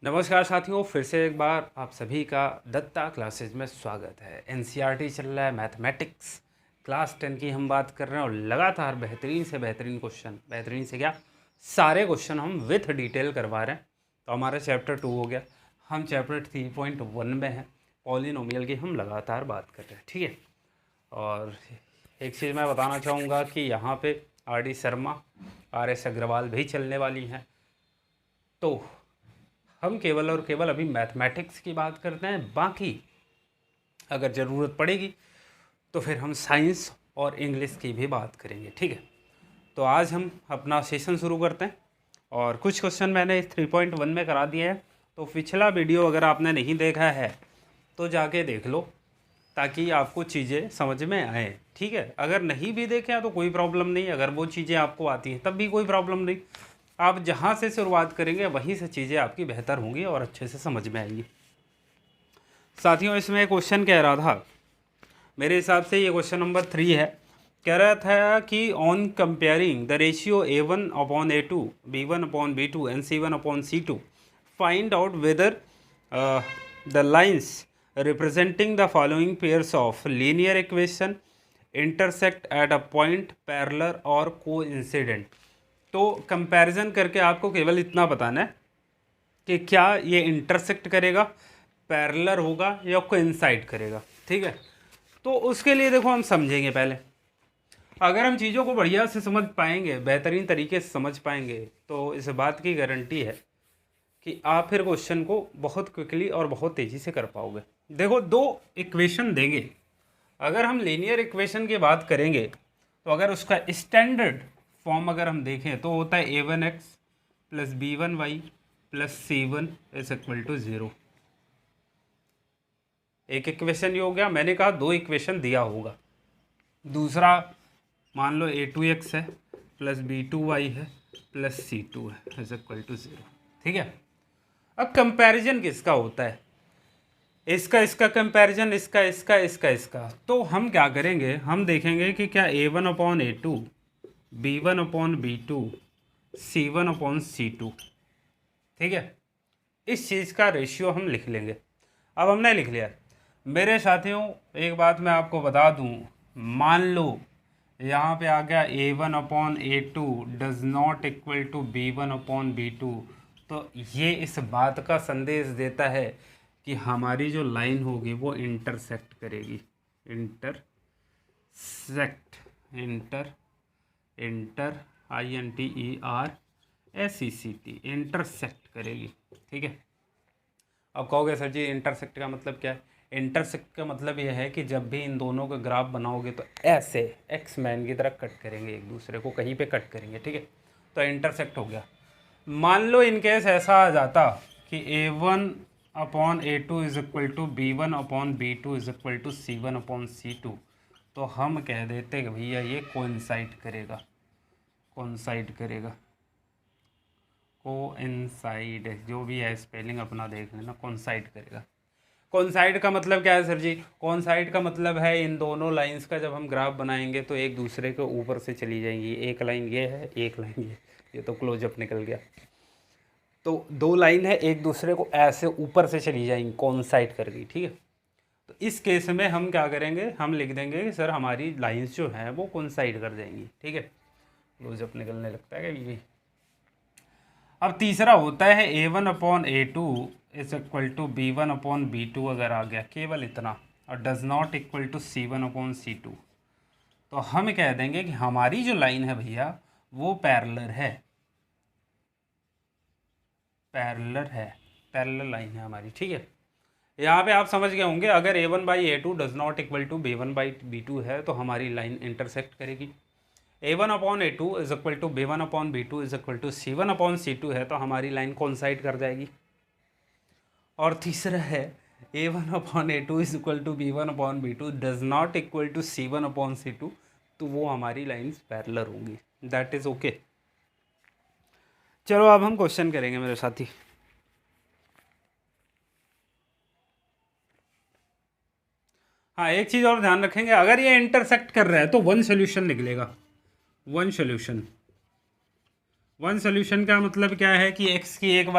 नमस्कार साथियों, फिर से एक बार आप सभी का दत्ता क्लासेज में स्वागत है। एनसीईआरटी चल रहा है, मैथमेटिक्स क्लास 10 की हम बात कर रहे हैं और लगातार बेहतरीन से बेहतरीन क्वेश्चन, बेहतरीन से क्या सारे क्वेश्चन हम विथ डिटेल करवा रहे हैं। तो हमारा चैप्टर 2 हो गया, हम चैप्टर 3.1 में हैं। पॉलिनोमियल की हम लगातार बात कर रहे हैं, ठीक है। और एक चीज़ मैं बताना चाहूँगा कि यहाँ पे R D Sharma, R S Agarwal भी चलने वाली हैं। तो हम केवल और केवल अभी मैथमेटिक्स की बात करते हैं, बाकी अगर ज़रूरत पड़ेगी तो फिर हम साइंस और इंग्लिश की भी बात करेंगे, ठीक है। तो आज हम अपना सेशन शुरू करते हैं और कुछ क्वेश्चन मैंने 3.1 में करा दिए हैं। तो पिछला वीडियो अगर आपने नहीं देखा है तो जाके देख लो, ताकि आपको चीज़ें समझ में आए, ठीक है। अगर नहीं भी देखे तो कोई प्रॉब्लम नहीं, अगर वो चीज़ें आपको आती हैं तब भी कोई प्रॉब्लम नहीं। आप जहाँ से शुरुआत करेंगे वहीं से चीज़ें आपकी बेहतर होंगी और अच्छे से समझ में आएंगी। साथियों, इसमें एक क्वेश्चन कह रहा था, मेरे हिसाब से ये क्वेश्चन नंबर 3 है। कह रहा था कि on comparing the ratio A1/A2, B1/B2 and C1/C2 find out whether the lines representing the following pairs of linear equation intersect at a point parallel और कोइंसिडेंट। तो कंपैरिजन करके आपको केवल इतना बताना है कि क्या ये इंटरसेक्ट करेगा, पैरेलल होगा या कोइंसाइड करेगा, ठीक है। तो उसके लिए देखो हम समझेंगे पहले। अगर हम चीज़ों को बढ़िया से समझ पाएंगे, बेहतरीन तरीके से समझ पाएंगे, तो इस बात की गारंटी है कि आप फिर क्वेश्चन को बहुत क्विकली और बहुत तेज़ी से कर पाओगे। देखो, दो इक्वेशन देंगे, अगर हम लीनियर इक्वेशन की बात करेंगे तो अगर उसका स्टैंडर्ड फॉर्म अगर हम देखें तो होता है A1x plus B1y plus C1 is equal to 0। एक इक्वेशन ये हो गया, मैंने कहा दो इक्वेशन दिया होगा। दूसरा मान लो A2x है प्लस B2y है प्लस C2 है इज इक्वल टू 0, ठीक है। अब कंपैरिजन किसका होता है? इसका कंपैरिजन, इसका। तो हम क्या करेंगे, हम देखेंगे कि क्या A1/A2, B1/B2, C1/C2, ठीक है। इस चीज़ का रेशियो हम लिख लेंगे। अब हमने लिख लिया। मेरे साथियों, एक बात मैं आपको बता दूं, मान लो यहाँ पे आ गया A1/A2 does not equal to B1/B2, तो ये इस बात का संदेश देता है कि हमारी जो लाइन होगी वो इंटरसेक्ट करेगी। इंटर इंटरसेक्ट करेगी, ठीक है। अब कहोगे सर जी इंटरसेक्ट का मतलब क्या है? इंटरसेक्ट का मतलब यह है कि जब भी इन दोनों का ग्राफ बनाओगे तो ऐसे एक्स मैन की तरह कट करेंगे, एक दूसरे को कहीं पे कट करेंगे, ठीक है। तो इंटरसेक्ट हो गया। मान लो इनकेस ऐसा आ जाता कि A1/A2 is equal to B1/B2 is equal to C1/C2, तो हम कह देते कि भैया ये कोइंसाइड करेगा। कोइंसाइड जो भी है स्पेलिंग अपना देख लेना, कोइंसाइड करेगा। कोइंसाइड का मतलब क्या है सर जी? कोइंसाइड का मतलब है इन दोनों लाइंस का जब हम ग्राफ बनाएंगे तो एक दूसरे के ऊपर से चली जाएंगी। एक लाइन ये है, एक लाइन ये तो क्लोजअप निकल गया। तो दो लाइन है, एक दूसरे को ऐसे ऊपर से चली जाएंगी, कोइंसाइड कर गई, ठीक है। तो इस केस में हम क्या करेंगे, हम लिख देंगे कि सर हमारी लाइंस जो हैं वो कोइंसाइड कर जाएंगी, ठीक है। क्लोजअप निकलने लगता है कि अब तीसरा होता है A1/A2 is equal to B1/B2 अगर आ गया, केवल इतना, और does not equal to C1/C2, तो हम कह देंगे कि हमारी जो लाइन है भैया वो पैरेलल लाइन है हमारी, ठीक है। यहाँ पे आप समझ गए होंगे, अगर A1/A2 does not equal to B1/B2 है तो हमारी लाइन इंटरसेक्ट करेगी। A1/A2 is equal to B1/B2 is equal to C1/C2 है तो हमारी लाइन कोइंसाइड कर जाएगी। और तीसरा है A1/A2 is equal to B1/B2 does not equal to C1/C2, तो वो हमारी लाइन्स पैरेलल होंगी। That is okay. चलो अब हम क्वेश्चन करेंगे मेरे साथी। हाँ, एक चीज़ और ध्यान रखेंगे, अगर ये इंटरसेक्ट कर रहा है तो वन सोल्यूशन निकलेगा, वन सोल्यूशन। वन सोल्यूशन का मतलब क्या है कि x की एक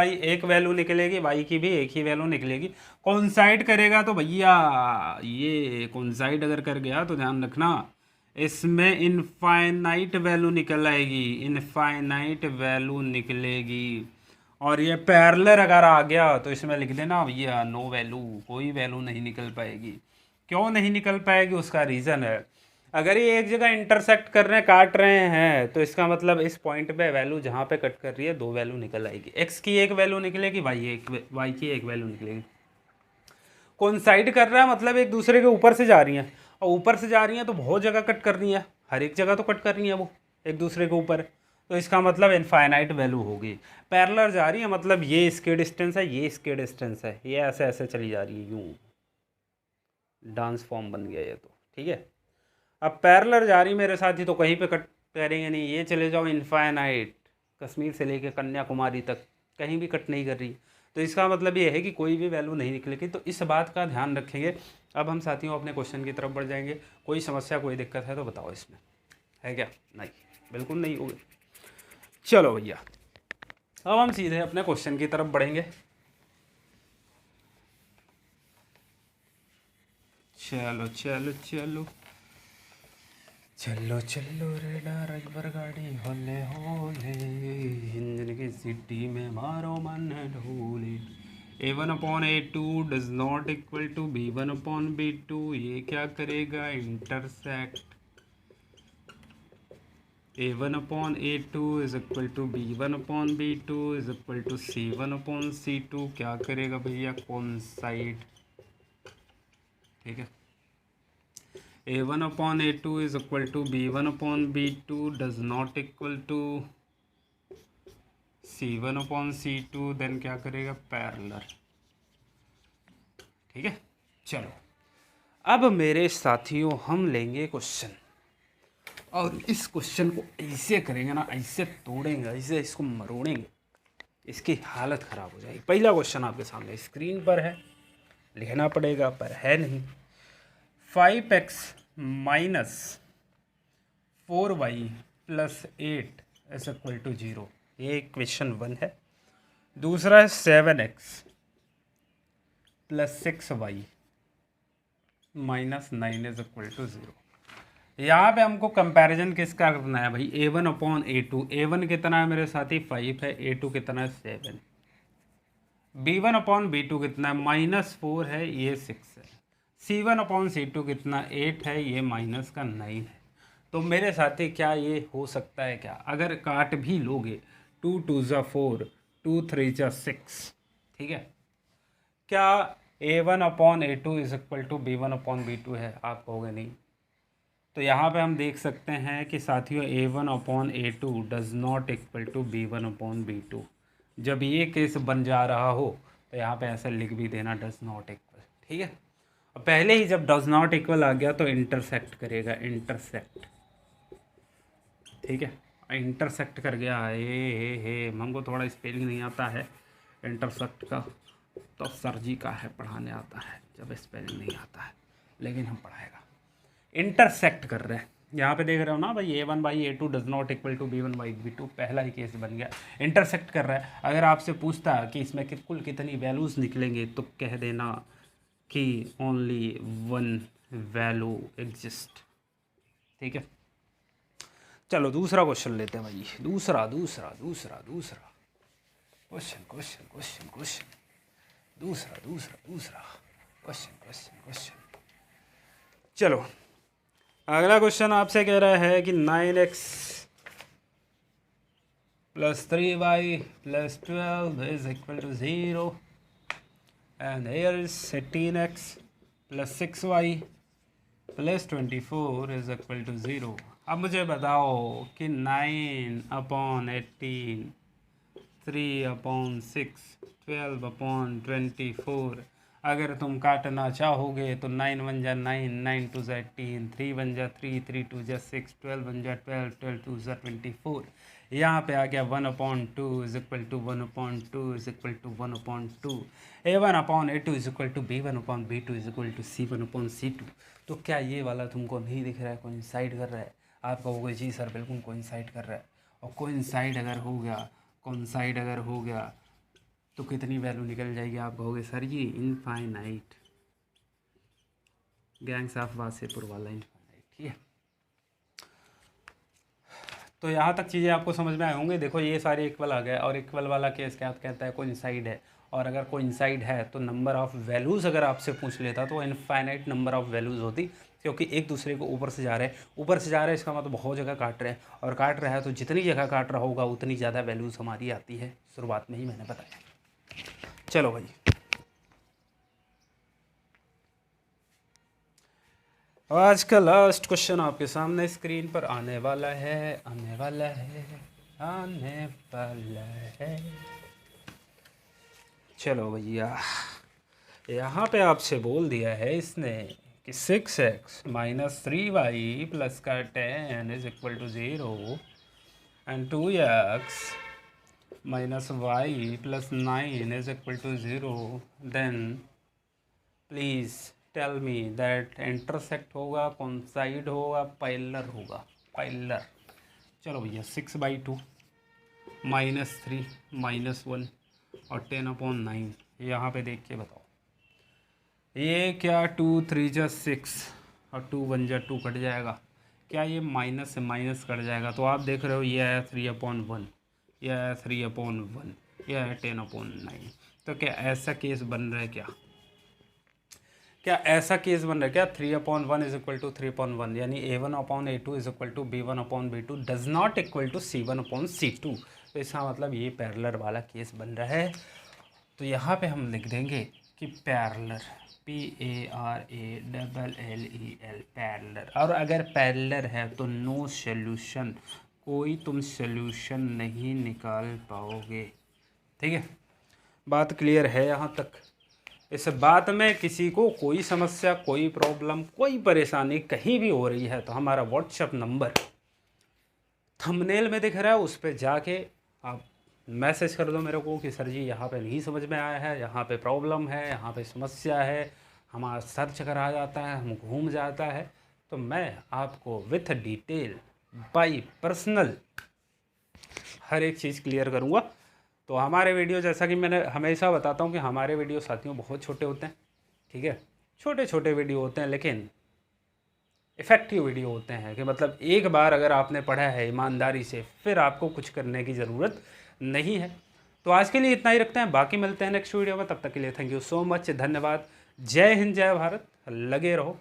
वैल्यू निकलेगी, y की भी एक ही वैल्यू निकलेगी। कोइंसाइड करेगा तो भैया ये कोइंसाइड अगर कर गया तो ध्यान रखना इसमें इनफाइनाइट वैल्यू निकल आएगी, इनफाइनाइट वैल्यू निकलेगी। और ये पैरेलल अगर आ गया तो इसमें लिख देना भैया नो वैल्यू, कोई वैल्यू नहीं निकल पाएगी। क्यों नहीं निकल पाएगी उसका रीज़न है, अगर ये एक जगह इंटरसेक्ट कर रहे हैं, काट रहे हैं, तो इसका मतलब इस पॉइंट पे वैल्यू जहाँ पे कट कर रही है दो वैल्यू निकल आएगी। एक्स की एक वैल्यू निकलेगी, वाई की एक वैल्यू निकलेगी। कोइंसाइड कर रहा है मतलब एक दूसरे के ऊपर से जा रही हैं, और ऊपर से जा रही हैं तो बहुत जगह कट कर रही हैं, हर एक जगह तो कट कर रही हैं वो एक दूसरे के ऊपर, तो इसका मतलब इनफाइनाइट वैल्यू होगी। पैरेलल जा रही है मतलब ये इसके डिस्टेंस है, ये इसके डिस्टेंस है, ये ऐसे ऐसे चली जा रही है, यूँ डांस फॉर्म बन गया ये तो, ठीक है। अब पैरेलल जा रही मेरे साथ ही तो कहीं पे कट करेंगे नहीं, ये चले जाओ इनफाइनाइट, कश्मीर से लेके कन्याकुमारी तक कहीं भी कट नहीं कर रही, तो इसका मतलब ये है कि कोई भी वैल्यू नहीं निकलेगी। तो इस बात का ध्यान रखेंगे। अब हम साथियों अपने क्वेश्चन की तरफ बढ़ जाएंगे। कोई समस्या कोई दिक्कत है तो बताओ, इसमें है क्या? नहीं, बिल्कुल नहीं होगी। चलो भैया अब हम सीधे अपने क्वेश्चन की तरफ बढ़ेंगे। चलो चलो चलो चलो चलो रे ड्राइवर गाड़ी होले होले, इंजन की सीटी में मारो मन Dhole. A1/A2 does not equal to B1/B2, ये क्या करेगा? Intersect. A1/A2 is equal to B1/B2 is equal to C1/C2, क्या करेगा भैया? कोइंसाइड, ठीक है। A1/A2 is equal to B1/B2 does not equal to C1/C2, then क्या करेगा? पैरेलल, ठीक है। चलो अब मेरे साथियों हम लेंगे क्वेश्चन, और इस क्वेश्चन को ऐसे करेंगे ना, ऐसे तोड़ेंगे, ऐसे इसको मरोड़ेंगे, इसकी हालत ख़राब हो जाएगी। पहला क्वेश्चन आपके सामने स्क्रीन पर है, लिखना पड़ेगा पर है नहीं। 5x minus 4y plus 8 is equal to 0, ये क्वेश्चन 1 है। दूसरा है 7x plus 6y minus 9 is equal to 0। यहाँ पे हमको कंपैरिजन किसका करना है भाई? A1/A2। A1 कितना है मेरे साथी? 5 है। A2 कितना है? 7। B1/B2 कितना है? -4 है, ये 6 है। C1/C2 कितना? 8 है, ये माइनस का 9 है। तो मेरे साथी क्या ये हो सकता है क्या? अगर काट भी लोगे 2 2 ज़ा 4, 2 3 ज़ा 6, ठीक है, क्या A1/A2 is equal to B1/B2 है? आप कहोगे नहीं। तो यहाँ पे हम देख सकते हैं कि साथियों A1/A2 does not equal to B1/B2। जब ये केस बन जा रहा हो तो यहाँ पे ऐसा लिख भी देना डज नॉट इक्वल, ठीक है। अब पहले ही जब डज नॉट इक्वल आ गया तो इंटरसेक्ट करेगा, इंटरसेक्ट, ठीक है। इंटरसेक्ट कर गया, हे हमको थोड़ा स्पेलिंग नहीं आता है इंटरसेक्ट का, तो सर जी का है, पढ़ाने आता है जब स्पेलिंग नहीं आता है, लेकिन हम पढ़ाएगा। इंटरसेक्ट कर रहे हैं, यहाँ पे देख रहे हो ना भाई, A1/A2 does not equal to B1/B2, पहला ही केस बन गया। इंटरसेक्ट कर रहा है। अगर आपसे पूछता कि इसमें कुल कितनी वैल्यूज़ निकलेंगे तो कह देना कि ओनली वन वैल्यू एग्जिस्ट, ठीक है। चलो दूसरा क्वेश्चन लेते हैं भाई, दूसरा दूसरा दूसरा दूसरा क्वेश्चन क्वेश्चन क्वेश्चन क्वेश्चन दूसरा दूसरा दूसरा क्वेश्चन क्वेश्चन क्वेश्चन। चलो अगला क्वेश्चन आपसे कह रहा है कि 9x plus 3y plus 12 is equal to 0 and here is 18x plus 6y plus 24 is equal to 0। अब मुझे बताओ कि 9/18, 3/6, 12/24 अगर तुम काटना चाहोगे तो 9 1 जा 9, 9 2 जा 18, 3 1 जा 3, 3 2 जा 6, 12 1 जा 12, 12 2 जा 24। यहाँ पे आ गया 1/2 is equal to 1/2 is equal to 1/2। A1/A2 is equal to B1/B2 is equal to C1/C2। तो क्या ये वाला तुमको नहीं दिख रहा है, कोइंसाइड कर रहा है? आप कहोगे जी सर बिल्कुल कोइंसाइड कर रहा है। और कोइंसाइड अगर हो गया, कोइंसाइड अगर हो गया तो कितनी वैल्यू निकल जाएगी? आप कहोगे sir ji infinite, Gangs of Wasseypur वाला इनफाइनाइट। ठीक है, तो यहाँ तक चीज़ें आपको समझ में आए होंगे। देखो ये सारे इक्वल आ गए, और इक्वल वाला केस क्या कहता है? कोइंसाइड है, और अगर कोइंसाइड है तो नंबर ऑफ़ वैल्यूज़ अगर आपसे पूछ लेता तो इनफाइनाइट नंबर ऑफ़ वैल्यूज़ होती, क्योंकि एक दूसरे को ऊपर से जा रहे हैं, ऊपर से जा रहे हैं इसका मतलब बहुत जगह काट रहे हैं, और काट रहा है तो जितनी जगह काट रहा होगा उतनी ज़्यादा वैल्यूज़ हमारी आती है। शुरुआत में ही मैंने बताया। चलो भाई, आज का लास्ट क्वेश्चन आपके सामने स्क्रीन पर आने वाला है, आने वाला है, आने वाला है। चलो भैया, यहाँ पे आपसे बोल दिया है इसने कि 6x माइनस 3y प्लस का 10 is equal to 0 and 2x minus y plus 9 is equal to 0, then please tell me that intersect होगा, कोइंसाइड होगा, पैरेलल होगा? पैरेलल। चलो भैया, 6/2 माइनस 3 माइनस 1 और 10/9, यहाँ पे देख के बताओ ये क्या? 2 3 जा 6 और 2 1 जा 2 कट जाएगा क्या? ये माइनस से माइनस कट जाएगा, तो आप देख रहे हो ये आया 3/1, ये आया 3/1, ये आया 10/9। तो क्या ऐसा केस बन रहा है क्या? क्या ऐसा केस बन रहा है क्या? 3/1 इज इक्वल टू 3/1, यानी A1/A2 is equal to B1/B2 does not equal to C1/C2। तो इसका मतलब ये पैरेलल वाला केस बन रहा है। तो यहाँ पे हम लिख देंगे कि पैरेलल, PARALLEL, पैरेलल। और अगर पैरेलल है तो नो सॉल्यूशन, कोई तुम सॉल्यूशन नहीं निकाल पाओगे। ठीक है, बात क्लियर है यहाँ तक? इस बात में किसी को कोई समस्या, कोई प्रॉब्लम, कोई परेशानी कहीं भी हो रही है तो हमारा व्हाट्सएप नंबर थंबनेल में दिख रहा है, उस पर जाके आप मैसेज कर दो मेरे को कि सर जी यहाँ पे नहीं समझ में आया है, यहाँ पे प्रॉब्लम है, यहाँ पे समस्या है, हमारा सर चक्कर आ जाता है, हम घूम जाता है, तो मैं आपको विथ डिटेल बाय पर्सनल हर एक चीज़ क्लियर करूँगा। तो हमारे वीडियो, जैसा कि मैंने हमेशा बताता हूँ कि हमारे वीडियो साथियों बहुत छोटे होते हैं। ठीक है, छोटे छोटे वीडियो होते हैं लेकिन इफ़ेक्टिव वीडियो होते हैं, कि मतलब एक बार अगर आपने पढ़ा है ईमानदारी से, फिर आपको कुछ करने की ज़रूरत नहीं है। तो आज के लिए इतना ही रखते हैं, बाकी मिलते हैं नेक्स्ट वीडियो में। तब तक के लिए थैंक यू सो मच, धन्यवाद। जय हिंद, जय भारत। लगे रहो।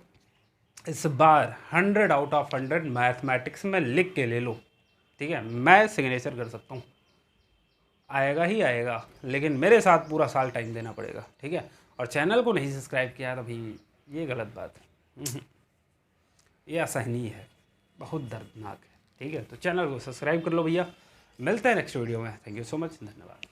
इस बार 100/100 मैथमेटिक्स में लिख के ले लो। ठीक है, मैं सिग्नेचर कर सकता हूँ, आएगा ही आएगा, लेकिन मेरे साथ पूरा साल टाइम देना पड़ेगा। ठीक है, और चैनल को नहीं सब्सक्राइब किया तो भाई ये गलत बात है, ये असहनीय है, बहुत दर्दनाक है। ठीक है, तो चैनल को सब्सक्राइब कर लो भैया। मिलते हैं नेक्स्ट वीडियो में। थैंक यू सो मच, धन्यवाद।